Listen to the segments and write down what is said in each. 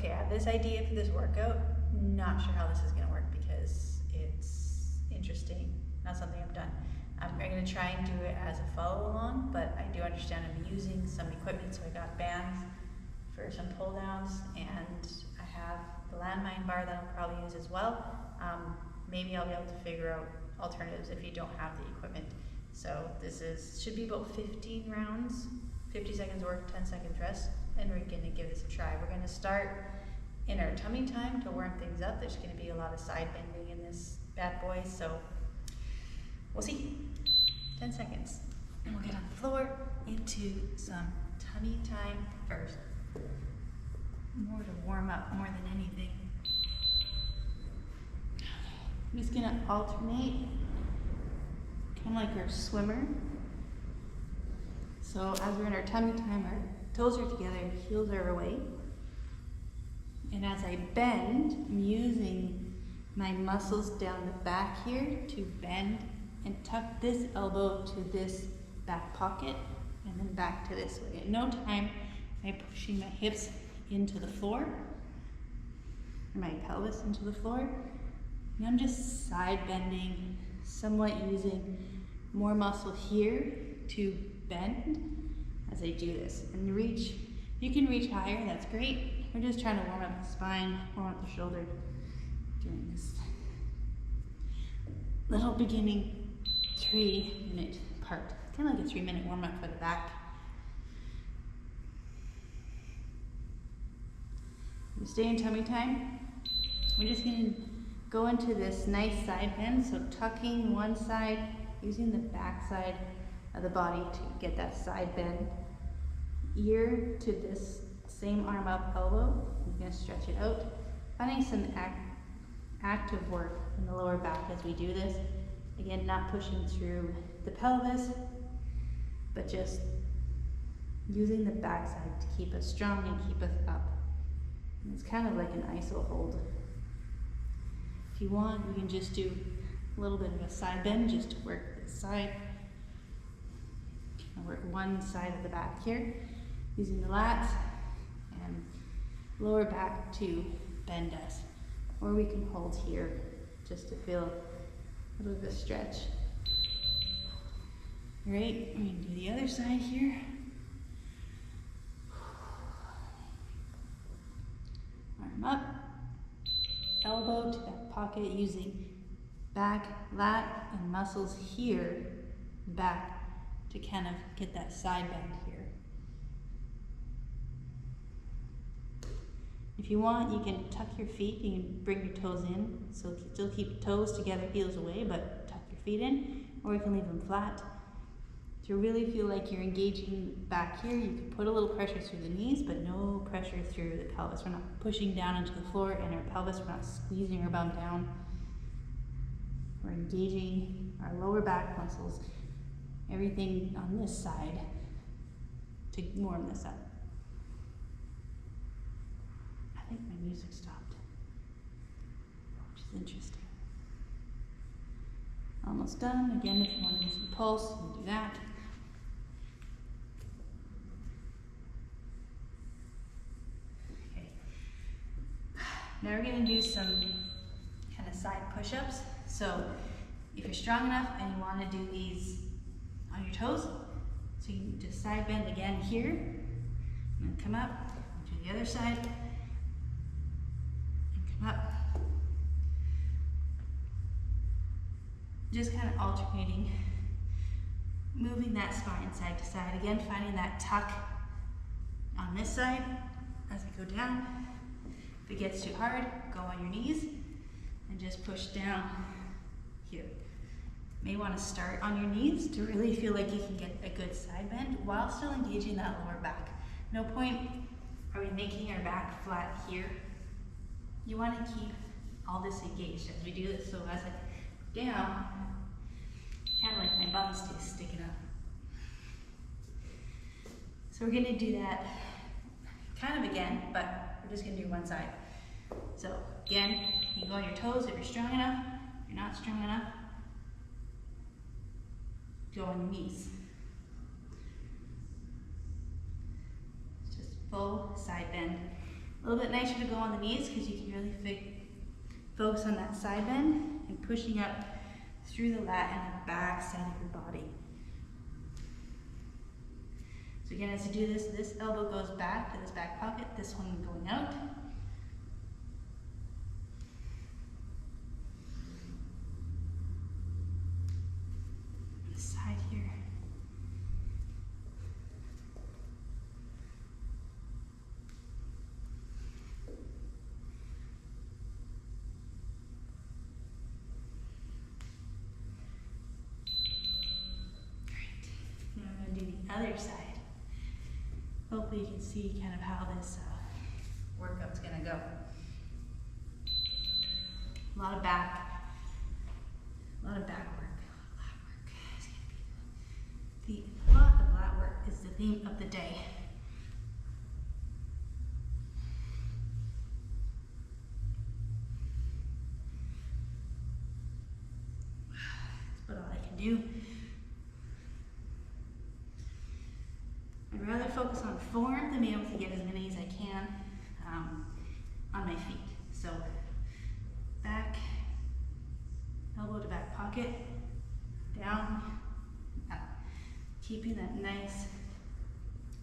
okay, I have this idea for this workout. Not sure how this is gonna work because it's interesting, not something I've done. I'm gonna try and do it as a follow along, but I do understand I'm using some equipment, so I got bands for some pull downs, and I have the landmine bar that I'll probably use as well. Maybe I'll be able to figure out alternatives if you don't have the equipment. So this should be about 15 rounds, 50 seconds work, 10 seconds rest, and we're gonna give this a try. We're gonna start in our tummy time to warm things up. There's gonna be a lot of side bending in this bad boy, so we'll see. 10 seconds. And we'll get on the floor into some tummy time first. More to warm up more than anything. I'm just gonna alternate, kind of like our swimmer. So as we're in our tummy time, our toes are together, heels are away. And as I bend, I'm using my muscles down the back here to bend and tuck this elbow to this back pocket and then back to this way. At no time am I pushing my hips into the floor, or my pelvis into the floor. And I'm just side bending, somewhat using more muscle here to bend as I do this. And reach, you can reach higher, that's great. We're just trying to warm up the spine, warm up the shoulder during this little beginning 3-minute part. Kind of like a 3-minute warm up for the back. We stay in tummy time. We're just gonna go into this nice side bend, so tucking one side, using the back side of the body to get that side bend. Ear to this same arm up elbow. I'm gonna stretch it out. Finding some active work in the lower back as we do this. Again, not pushing through the pelvis, but just using the back side to keep us strong and keep us up. And it's kind of like an iso hold. If you want, you can just do a little bit of a side bend just to work this side. I'll work one side of the back here, using the lats and lower back to bend us. Or we can hold here just to feel a little bit of a stretch. All right, we can do the other side here. Arm up, elbow to back pocket, using back, lat, and muscles here, back, to kind of get that side bend here. If you want, you can tuck your feet, you can bring your toes in, so still keep toes together, heels away, but tuck your feet in, or you can leave them flat. To really feel like you're engaging back here, you can put a little pressure through the knees, but no pressure through the pelvis. We're not pushing down into the floor and our pelvis, we're not squeezing our bum down. We're engaging our lower back muscles, everything on this side to warm this up. I think my music stopped, which is interesting. Almost done. Again, if you want to do some pulse, you can do that. Okay. Now we're going to do some kind of side push-ups. So if you're strong enough and you want to do these on your toes, so you can just side bend again here, and then come up, do the other side, and come up. Just kind of alternating, moving that spine side to side. Again, finding that tuck on this side as I go down. If it gets too hard, go on your knees and just push down here. You may want to start on your knees to really feel like you can get a good side bend while still engaging that lower back. No point are we making our back flat here. You want to keep all this engaged as we do this. So as I go down, kind of like my bum stays sticking up. So we're going to do that kind of again, but we're just going to do one side. So again, you go on your toes if you're strong enough. If you're not strong enough, go on your knees. Just full side bend. A little bit nicer to go on the knees because you can really focus on that side bend and pushing up through the lat and the back side of your body. So again, as you do this, this elbow goes back to this back pocket, this one going out. The side here. Other side. Hopefully you can see kind of how this workout's gonna go. A lot of back work, a lot of lat work. It's gonna be a lot of lat work is the theme of the day. That's about all I can do. I'd rather focus on form than be able to get as many as I can on my feet. So back, elbow to back pocket, down, up. Keeping that nice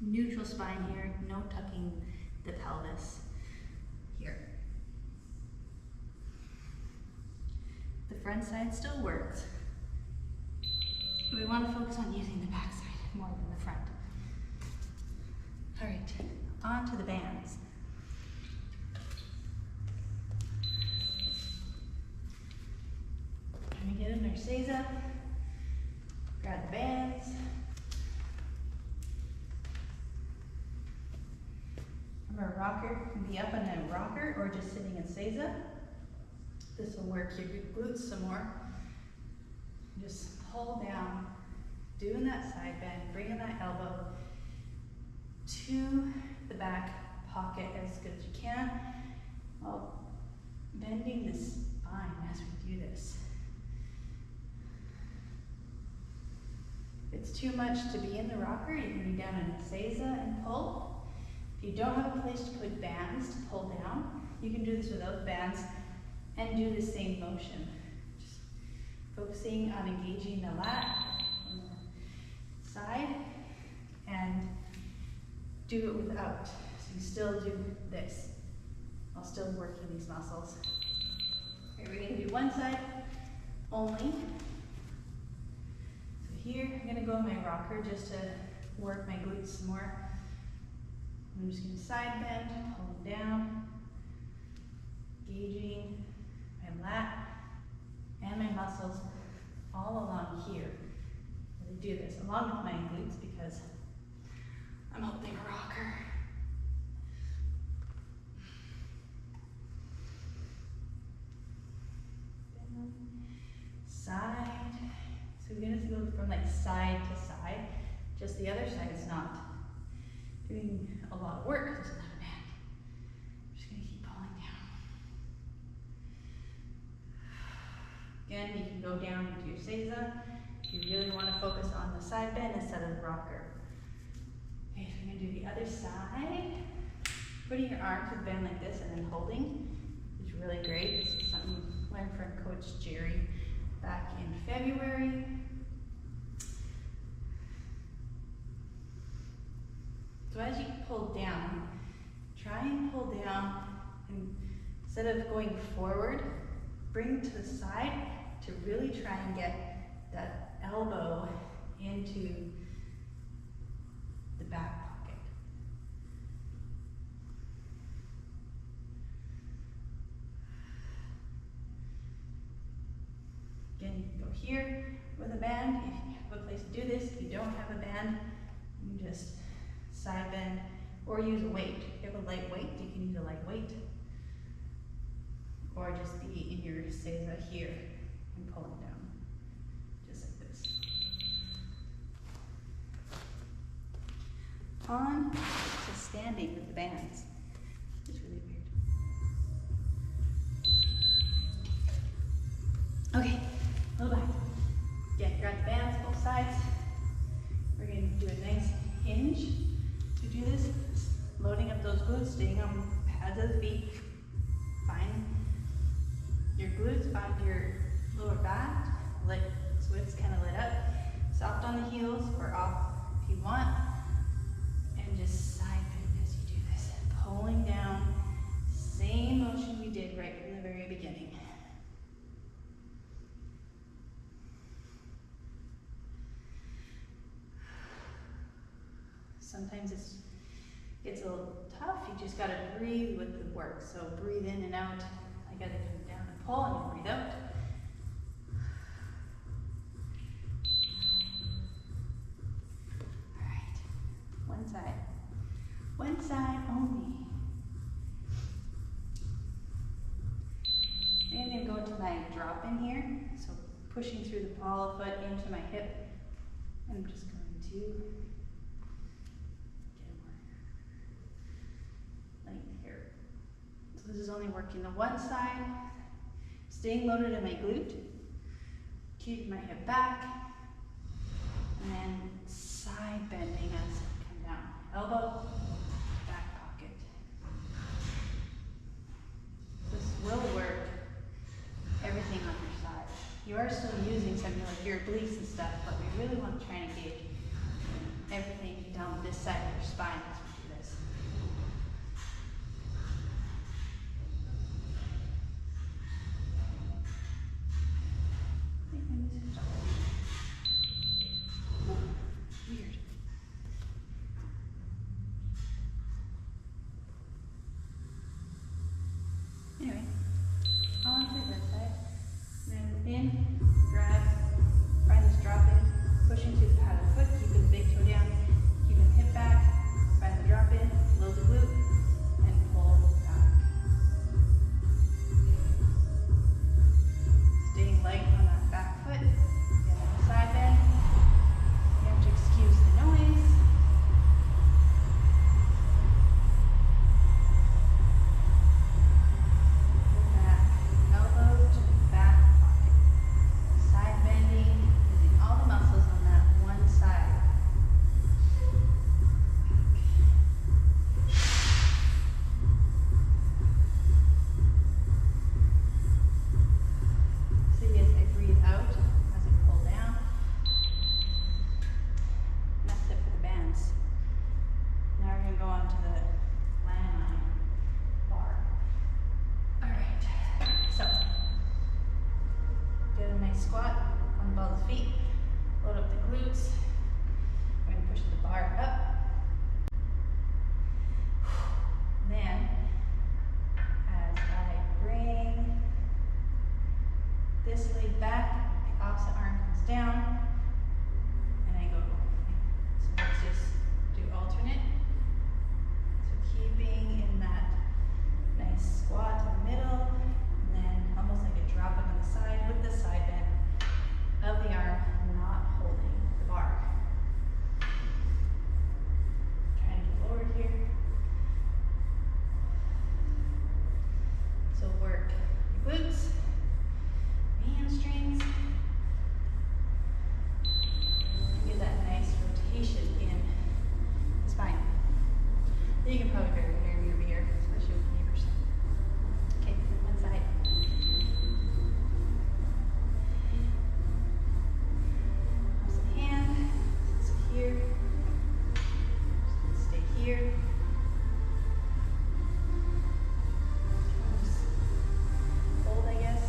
neutral spine here, no tucking the pelvis here. The front side still works. We want to focus on using the back side more than the front. All right, on to the bands. Trying to get in our Seiza. Grab the bands. Remember, a rocker can be up on a rocker or just sitting in Seiza. This will work your glutes some more. Just pull down, doing that side bend, bringing that elbow to the back pocket as good as you can, while bending the spine as we do this. If it's too much to be in the rocker, you can be down in a Seiza and pull. If you don't have a place to put bands to pull down, you can do this without bands and do the same motion. Just focusing on engaging the lat on the side and do it without. So you still do this while still working these muscles. Okay, we're gonna do one side only. So here, I'm gonna go in my rocker just to work my glutes some more. I'm just gonna side bend, pull down, engaging my lat and my muscles all along here. I do this along with my glutes because I'm holding a rocker. Side. So we're going to go from like side to side. Just the other side is not doing a lot of work. There's not a band. I'm just going to keep pulling down. Again, you can go down into your Seiza. You really want to focus on the side bend instead of the rocker. Okay, so we're going to do the other side. Putting your arms would bend like this and then holding is really great. This is something I learned from Coach Jerry back in February. So as you pull down, try and pull down, and instead of going forward, bring to the side to really try and get that elbow into the back pocket. Again, you can go here with a band if you have a place to do this. If you don't have a band, you can just side bend or use a weight. If you have a light weight, you can use a light weight. Or just be in your Seiza here and pull it down, just like this. On to standing with the bands. It's really weird. Okay, a little back. Again, grab the bands, both sides. We're going to do a nice hinge to do this. Loading up those glutes, staying on pads of the feet. Find your glutes, find your lower back, so it's kind of lit up. Soft on the heels or off if you want. And just side bend as you do this. Pulling down, same motion we did right from the very beginning. Sometimes it's a little tough. You just gotta breathe with the work. So breathe in and out. I gotta come down and pull and then breathe out. All right, one side only. And I'm gonna go to my drop in here. So pushing through the ball of foot into my hip. And I'm just going to here. So this is only working the one side, staying loaded in my glute, keeping my hip back, and then side bending as I come down. Elbow, back pocket. This will work everything on your side. You are still using something like your obliques and stuff, but we really want to try and engage everything down this side of your spine as we do this. Weird. Anyway, on to this side. Then in, grab, find this drop in, pushing through the pad of the foot, keeping the big toe down, keeping the hip back, find the drop in, load the glute, and pull back. Staying light on that back foot, get on the side bend. You have to excuse the noise. Pull back, elbow to the back pocket. Side bending, using all the muscles on that one side. See as I breathe out, as I pull down. And that's it for the bands. Now we're going to go on to the landmine bar. Alright, so get a nice squat on the balls of the feet, load up the glutes. We're going to push the bar up. Then, as I bring this leg back, the opposite arm comes down, and I go. So let's just do alternate. So keeping in that nice squat in the middle, and then almost like a drop on the side with the side bend of the arm, not holding the bar. Trying to get lowered here. So work your glutes, hamstrings, and get that nice rotation in the spine. You can probably barely hear me over here, especially with neighbors. Okay, one side. Opposite hand, sits here. Just stay here. Just hold, I guess.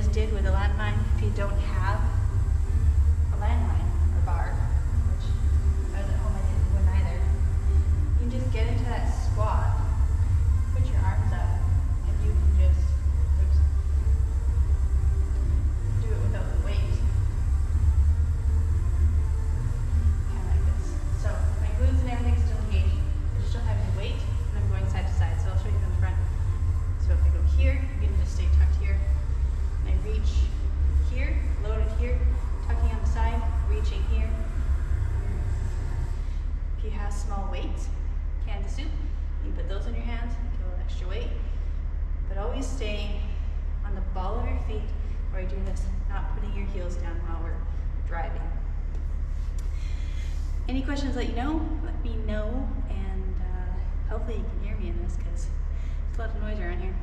just did with a landmine, if you don't have a landmine or bar, which I was at home, I didn't do one either, you can just get into that squat, put your arms up, and you can just, oops, do it without the weight. Kind of like this. So my glutes and everything's still engaged. I just don't have any weight, and I'm going side to side. So I'll show you from the front. So if I go here, I'm going to just stay tucked here. And I reach here, loaded here, tucking on the side, reaching here. If you have small weights, cans of soup, you can put those on your hands, get a little extra weight. But always staying on the ball of your feet while you're doing this, not putting your heels down while we're driving. Any questions, let me know, and hopefully you can hear me in this because there's a lot of noise around here.